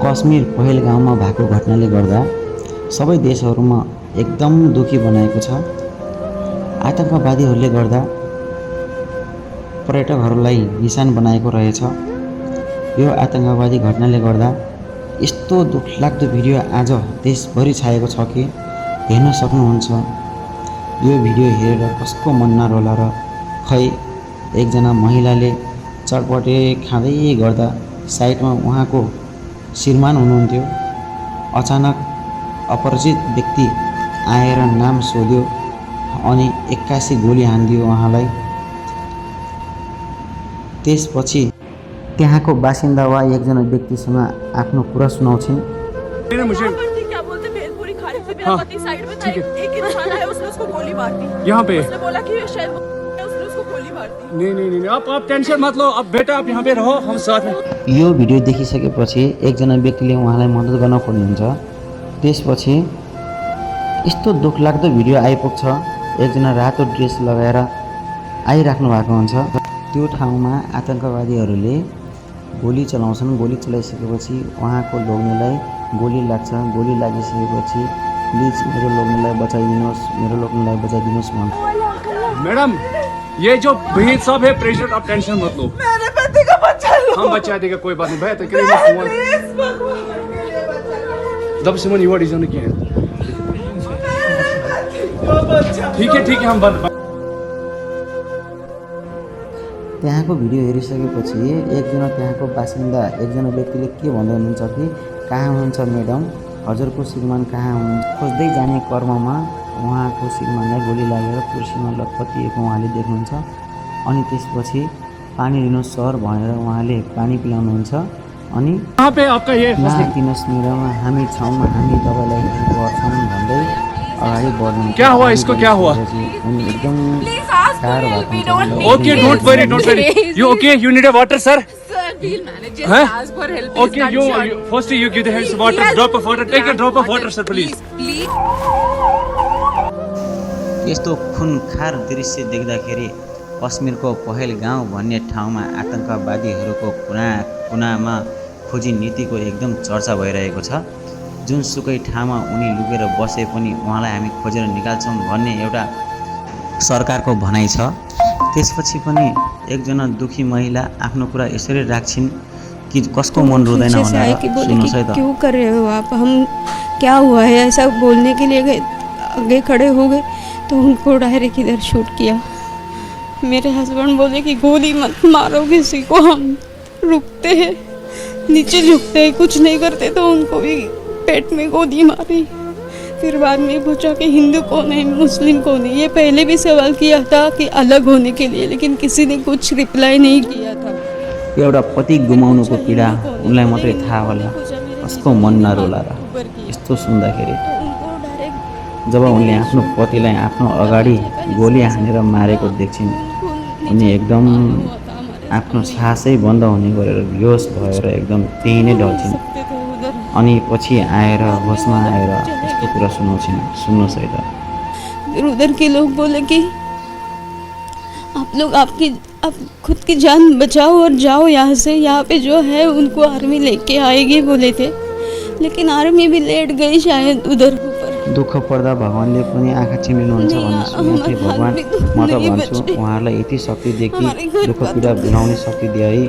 कश्मीर पहलगाउँमा भएको घटनाले गर्दा सबै देशहरूमा एकदम दुखी बनाएको छ। आतंकवादीहरूले गर्दा पर्यटकहरूलाई निशान बनाएको रहेछ। यो आतंकवादी घटनाले गर्दा यस्तो दुखलाग्दो भिडियो आज देशभरि छाएको छ कि हेर्न सक्नुहुन्छ। यो भिडियो हेरेर कसको मन नरोला र। खै एकजना महिलाले चटपटे खाँदै गर्दा साइडमा उहाँको श्रीमान हुनुहुन्थ्यो। अचानक अपरिचित व्यक्ति आएर नाम सोध्यो अनि 81 गोली हानिदियो उहाँलाई। त्यसपछि त्यहाँको बासिन्दा वा एकजना व्यक्तिसँग आफ्नो कुरा सुनाउँछिन्। हाँ, ठीक है। यहाँ पे नहीं आप टेंशन मत लो। अब बेटा आप यहाँ पे रहो, हम साथ में। यो भिडियो देखिसकेपछि एकजना व्यक्तिले उहाँलाई मद्दत गर्न खोज्नुहुन्छ। त्यसपछि यस्तो दुखलाग्दो भिडियो आइपुग्छ। एकजना रातो ड्रेस लगाएर आइराख्नु भएको हुन्छ। त्यो ठाउँमा आतंकवादीहरूले गोली चलाउँछन्। गोली चलाइसकेपछि उहाँको लोग्नेलाई गोली लाग्छ। गोली लागिसकेपछि प्लिज मेरो लोग्नेलाई बचाइदिनुहोस्, मेरो लोग्नेलाई बचाइदिनुहोस् भन्छ। मैडम, ये जो भहीद साहब है प्रेसिडेंट, आप टेंशन मत लो। मेरे पति को बचा लो। हम बचा देगा, कोई बात नहीं। भैया तो जब सिमन युवा डिजाइन किया है। ठीक है हम बंद। त्यहाँको भिडियो हेरिसकेपछि एकजना त्यहाँको बासिन्दा एकजना व्यक्तिले के भन्दै हुनुहुन्छ कि कहाँ हुनुहुन्छ म्याडम, हजुरको श्रीमान कहाँ हुनुहुन्छ? खोज्दै जाने क्रममा उहाँको श्रीमानलाई गोली लागेर कुर्सीमा लटपटिएको उहाँले देख्नुहुन्छ। अनि त्यसपछि पानी लिनुहोस् सर भनेर उहाँले पानी पिलाउनुहुन्छ। अनि नआतिनुहोस् मेरोमा, हामी छौँ, हामी तपाईँलाई हेल्प गर्छौँ भन्दै अगाडि बढ्नु। क्या हुआ इसको, क्या हुआ? एकदम गाह्रो भएको हुन्छ। Okay, don't worry. You okay? You need a water sir? Okay, first you give the hands water, drop of water, take a drop of water, sir, please. यस्तो खुनखार दृश्य देख्दाखेरि कश्मीरको पहलगाउँ भन्ने ठाउँमा आतंकवादीहरूको कुनामा खोजी नीतिको एकदम चर्चा भइरहेको छ। जुनसुकै ठाउँमा उनी लुकेर बसे पनि उहाँलाई हामी खोजेर निकाल्छौँ भन्ने एउटा सरकारको भनाइ छ। त्यसपछि पनि एकजना दुखी महिला आफ्नो कुरा यसरी राख्छिन् कि कसको मन रुँदैन भनेर। सुन्नुहोस् है त। क्यों कर रहे हो आप? हम क्या हुआ है ऐसा बोलने के लिए आगे खड़े हो गए तो उनको डायरेक्ट इधर शूट किया। मेरे हस्बैंड बोले कि गोली मत मारो किसी को, हम रुकते हैं, नीचे झुकते हैं, कुछ नहीं करते। तो उनको भी पेट में गोली मारी। फिर बाद में पूछा कि हिंदू कौन है, मुस्लिम कौन है। ये पहले भी सवाल किया था कि अलग होने के लिए, लेकिन किसी ने कुछ रिप्लाई नहीं किया था। एउटा पति गुमाउनुको पीडा उनलाई मात्रै थाहा होला, कसको मन नरोला र। यस्तो सुन्दाखेरि जब उनले आफ्नो पतिलाई आफ्नो अगाडि गोली हानेर मारेको देख्छिन्, उनी एकदम आफ्नो सासै बन्द हुने गरेर बेहोस भएर एकदम त्यही नै ढल्छिन्। अनि पछि आएर होसमा आएर यस्तो कुरा सुनाउँछिन्। सुन्नुहोस् है त। फिर उधर के लोग बोले कि आप लोग आप खुद की जान बचाओ और जाओ यहाँ से, यहाँ पे जो है उनको आर्मी लेके आएगी बोले थे, लेकिन आर्मी भी लेट गई शायद उधर ऊपर। दुःख पर्दा भगवानले पनि आँखा चिम्लिनुहुन्छ भन्ने सुनेको थिएँ। भगवान म त भन्छु उहाँहरूलाई यति शक्ति दिए कि दुःख पीडा भुलाउने शक्ति दिए है।